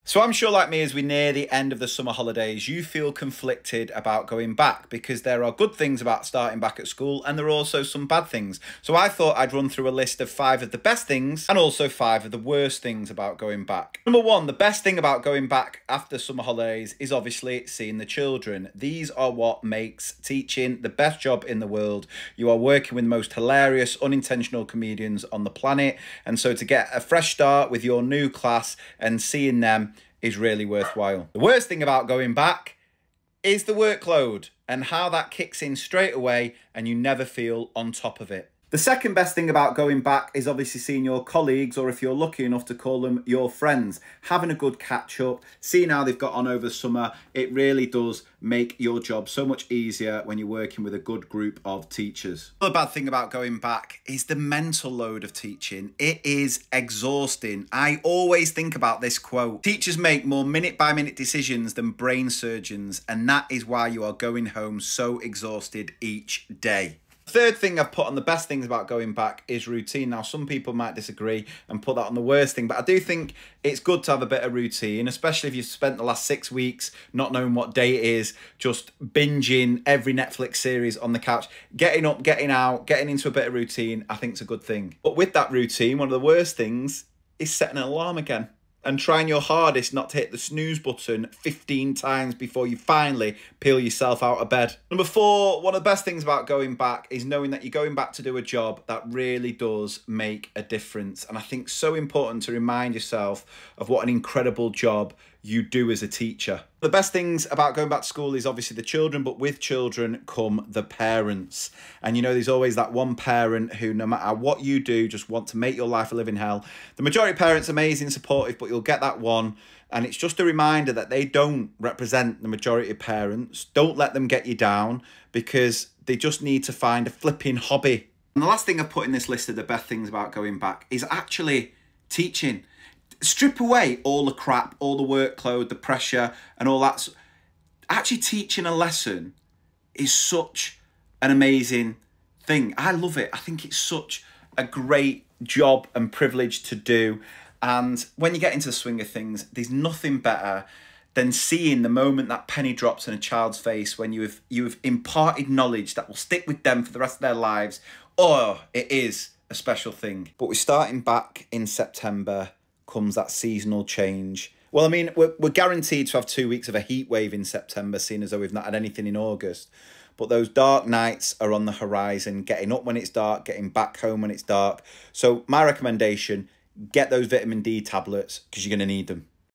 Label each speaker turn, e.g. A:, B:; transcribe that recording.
A: So I'm sure, like me, as we near the end of the summer holidays, you feel conflicted about going back because there are good things about starting back at school and there are also some bad things. So I thought I'd run through a list of 5 of the best things and also 5 of the worst things about going back. Number 1, the best thing about going back after summer holidays is obviously seeing the children. These are what makes teaching the best job in the world. You are working with the most hilarious, unintentional comedians on the planet. And so to get a fresh start with your new class and seeing them is really worthwhile. The worst thing about going back is the workload and how that kicks in straight away and you never feel on top of it. The second best thing about going back is obviously seeing your colleagues, or if you're lucky enough to call them your friends, having a good catch up, seeing how they've got on over summer. It really does make your job so much easier when you're working with a good group of teachers. The bad thing about going back is the mental load of teaching. It is exhausting. I always think about this quote: teachers make more minute-by-minute decisions than brain surgeons, and that is why you are going home so exhausted each day. Third thing I've put on the best things about going back is routine. Now, some people might disagree and put that on the worst thing, but I do think it's good to have a bit of routine, especially if you've spent the last 6 weeks not knowing what day it is, just binging every Netflix series on the couch. Getting up, getting out, getting into a bit of routine, I think is a good thing. But with that routine, one of the worst things is setting an alarm again and trying your hardest not to hit the snooze button 15 times before you finally peel yourself out of bed. Number 4, one of the best things about going back is knowing that you're going back to do a job that really does make a difference. And I think so important to remind yourself of what an incredible job you do as a teacher. The best things about going back to school is obviously the children, but with children come the parents. And you know, there's always that one parent who, no matter what you do, just want to make your life a living hell. The majority of parents are amazing, supportive, but you'll get that one. And it's just a reminder that they don't represent the majority of parents. Don't let them get you down, because they just need to find a flipping hobby. And the last thing I've put in this list of the best things about going back is actually teaching. Strip away all the crap, all the workload, the pressure and all that. Actually teaching a lesson is such an amazing thing. I love it. I think it's such a great job and privilege to do. And when you get into the swing of things, there's nothing better than seeing the moment that penny drops in a child's face when you have imparted knowledge that will stick with them for the rest of their lives. Oh, it is a special thing. But we're starting back in September. Comes that seasonal change. Well, I mean, we're guaranteed to have 2 weeks of a heat wave in September, seeing as though we've not had anything in August. But those dark nights are on the horizon, getting up when it's dark, getting back home when it's dark. So my recommendation, get those vitamin D tablets because you're going to need them.